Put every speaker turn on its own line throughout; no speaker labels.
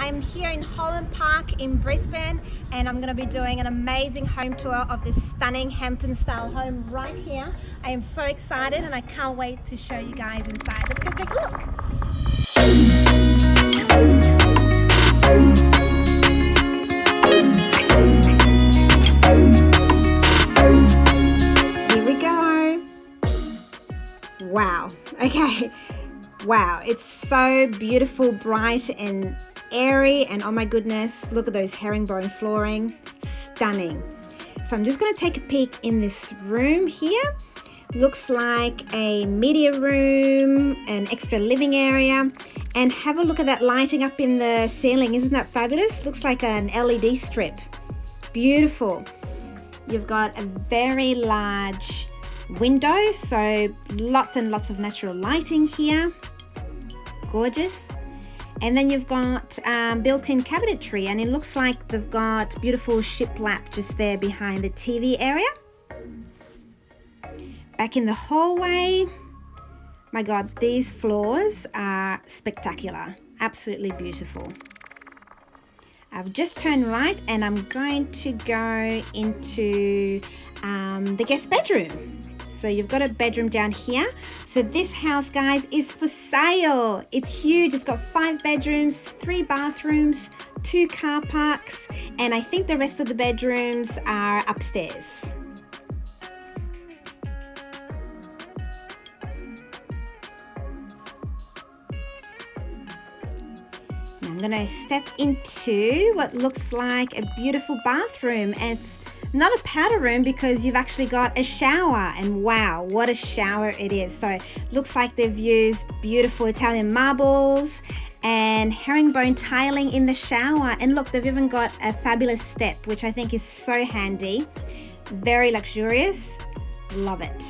I'm here in Holland Park in Brisbane, and I'm going to be doing an amazing home tour of this stunning Hamptons Style home right here. I am so excited and I can't wait to show you guys inside. Let's go take a look. Here we go. Wow. Okay. Wow, it's so beautiful, bright and airy, and oh my goodness, look at those herringbone flooring. Stunning. So I'm just going to take a peek in this room here. Looks like a media room, an extra living area, and have a look at that lighting up in the ceiling. Isn't that fabulous? Looks like an LED strip. Beautiful. You've got a very large window, so lots and lots of natural lighting here. Gorgeous. And then you've got built-in cabinetry, and it looks like they've got beautiful shiplap just there behind the TV area. Back in the hallway, my god, these floors are spectacular, absolutely beautiful. I've just turned right and I'm going to go into the guest bedroom. So you've got a bedroom down here. So this house, guys, is for sale. It's huge. It's got 5 bedrooms, 3 bathrooms, 2 car parks, and I think the rest of the bedrooms are upstairs. Now I'm gonna step into what looks like a beautiful bathroom, and it's not a powder room because you've actually got a shower, and wow, what a shower it is. So looks like they've used beautiful Italian marbles and herringbone tiling in the shower, and look, they've even got a fabulous step, which I think is so handy. Very luxurious. Love it.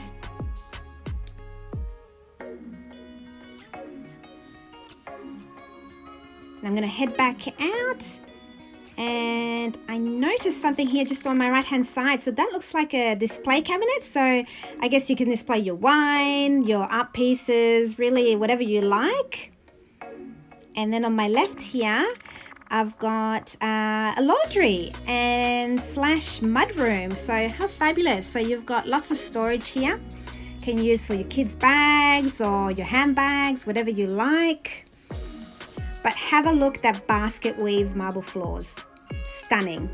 I'm gonna head back out, and I noticed something here just on my right hand side. So that looks like a display cabinet, so I guess you can display your wine, your art pieces, really whatever you like. And then on my left here I've got a laundry and slash mudroom. So how fabulous. So you've got lots of storage here, can use for your kids' bags or your handbags, whatever you like. But have a look at that basket weave marble floors. Stunning.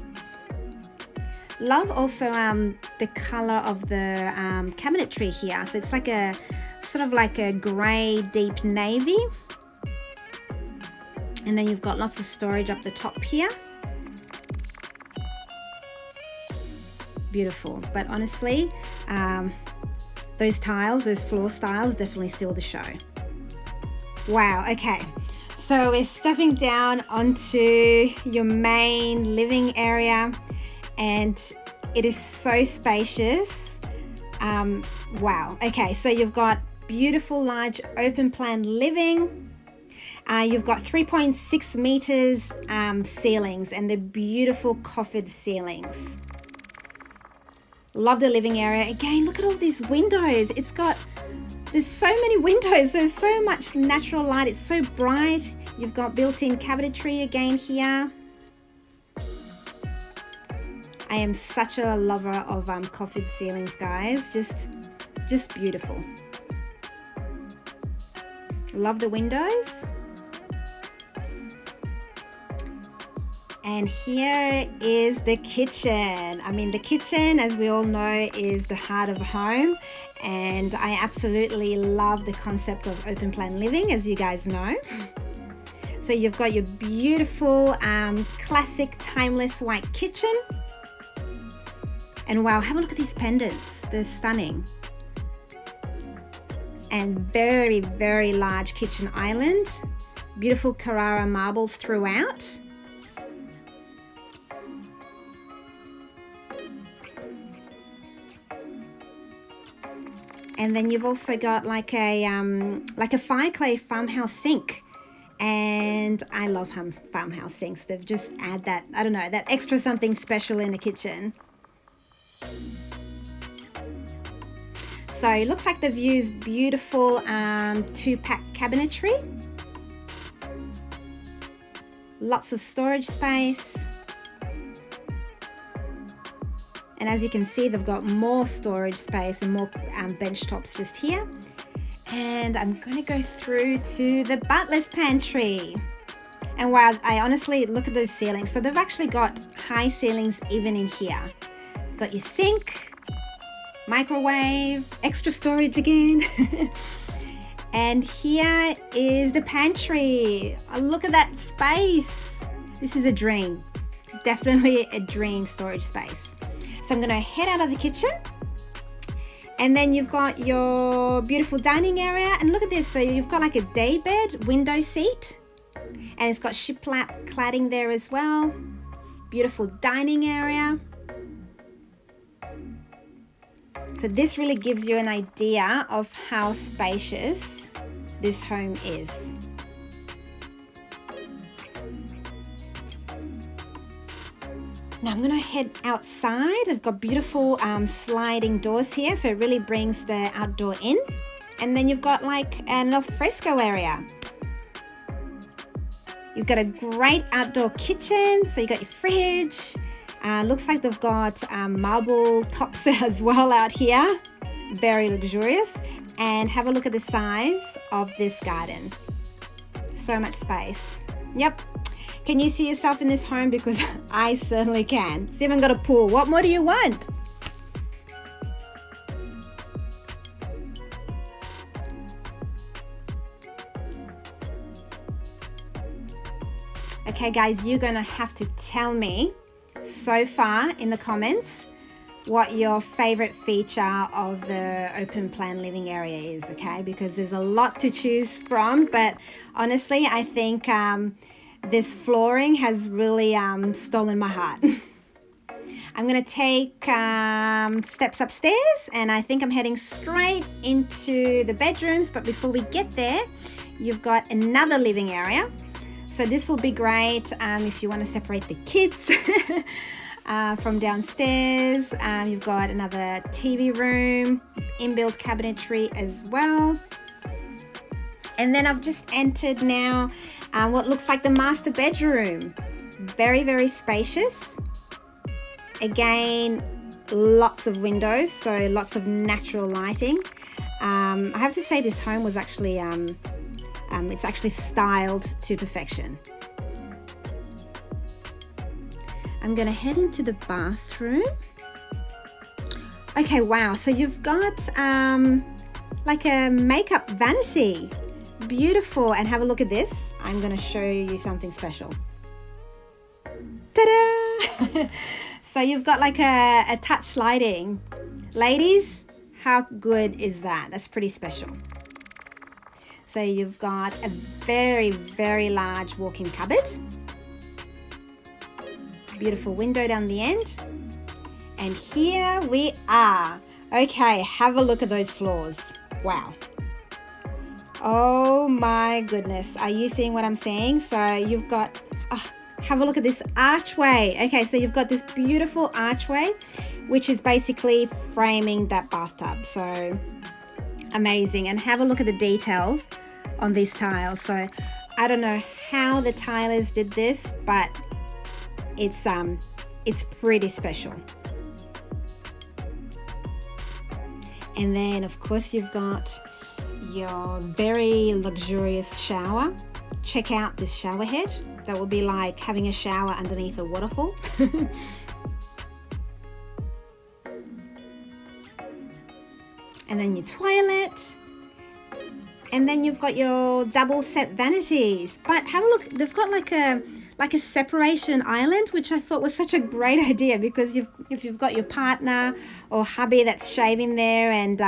Love also the color of the cabinetry here. So it's like a sort of like a grey deep navy. And then you've got lots of storage up the top here. Beautiful. But honestly, those tiles, those floor styles definitely steal the show. Wow, okay. So we're stepping down onto your main living area, and it is so spacious. Wow. Okay, so you've got beautiful large open plan living. You've got 3.6 meters ceilings, and the beautiful coffered ceilings. Love the living area. Again, look at all these windows. There's so many windows, there's so much natural light, it's so bright. You've got built-in cabinetry again here. I am such a lover of coffered ceilings, guys. Just beautiful. Love the windows. And here is the kitchen. I mean, the kitchen, as we all know, is the heart of a home. And I absolutely love the concept of open plan living, as you guys know. So you've got your beautiful, classic, timeless white kitchen. And wow, have a look at these pendants. They're stunning. And very, very large kitchen island. Beautiful Carrara marbles throughout. And then you've also got like a fireclay farmhouse sink. And I love farmhouse sinks. They've just add that, I don't know, that extra something special in the kitchen. So it looks like they've used beautiful 2-pack cabinetry. Lots of storage space. And as you can see, they've got more storage space and more bench tops just here. And I'm going to go through to the butler's pantry. And wow, I honestly, look at those ceilings. So they've actually got high ceilings even in here. Got your sink, microwave, extra storage again. And here is the pantry. Oh, look at that space. This is a dream. Definitely a dream storage space. So I'm going to head out of the kitchen. And then you've got your beautiful dining area. And look at this. So you've got like a day bed, window seat. And it's got shiplap cladding there as well. Beautiful dining area. So this really gives you an idea of how spacious this home is. Now I'm going to head outside. I've got beautiful sliding doors here, so it really brings the outdoor in. And then you've got like an al fresco area. You've got a great outdoor kitchen, so you've got your fridge. Looks like they've got marble tops as well out here. Very luxurious. And have a look at the size of this garden. So much space. Yep. Can you see yourself in this home? Because I certainly can. It's even got a pool. What more do you want? Okay guys, you're gonna have to tell me so far in the comments what your favorite feature of the open plan living area is, okay? Because there's a lot to choose from, but honestly, I think this flooring has really stolen my heart. I'm gonna take steps upstairs, and I think I'm heading straight into the bedrooms, but before we get there, you've got another living area. So this will be great if you want to separate the kids from downstairs. You've got another TV room, inbuilt cabinetry as well. And then I've just entered now what looks like the master bedroom. Very, very spacious. Again, lots of windows, so lots of natural lighting. I have to say this home was actually it's actually styled to perfection. I'm gonna head into the bathroom. Okay, wow, so you've got like a makeup vanity. Beautiful. And have a look at this. I'm gonna show you something special. Ta-da! So you've got like a touch lighting. Ladies, how good is that? That's pretty special. So you've got a very, very large walk-in cupboard. Beautiful window down the end. And here we are. Okay, have a look at those floors. Wow. Oh my goodness. Are you seeing what I'm saying? So you've got, have a look at this archway. Okay, so you've got this beautiful archway, which is basically framing that bathtub. So amazing. And have a look at the details on these tiles. So I don't know how the tilers did this, but it's pretty special. And then of course you've got your very luxurious shower. Check out this shower head. That would be like having a shower underneath a waterfall. And then your toilet. And then you've got your double set vanities. But have a look, they've got like a separation island, which I thought was such a great idea, because if you've got your partner or hubby that's shaving there, and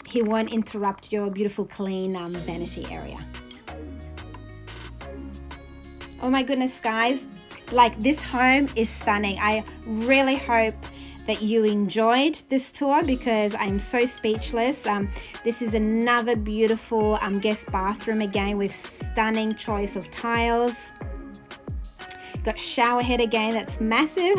he won't interrupt your beautiful clean vanity area. Oh my goodness, guys, like this home is stunning. I really hope that you enjoyed this tour, because I'm so speechless. This is another beautiful guest bathroom, again with stunning choice of tiles. Got shower head again, that's massive.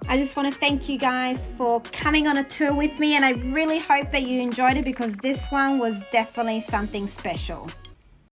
I just want to thank you guys for coming on a tour with me, and I really hope that you enjoyed it, because this one was definitely something special.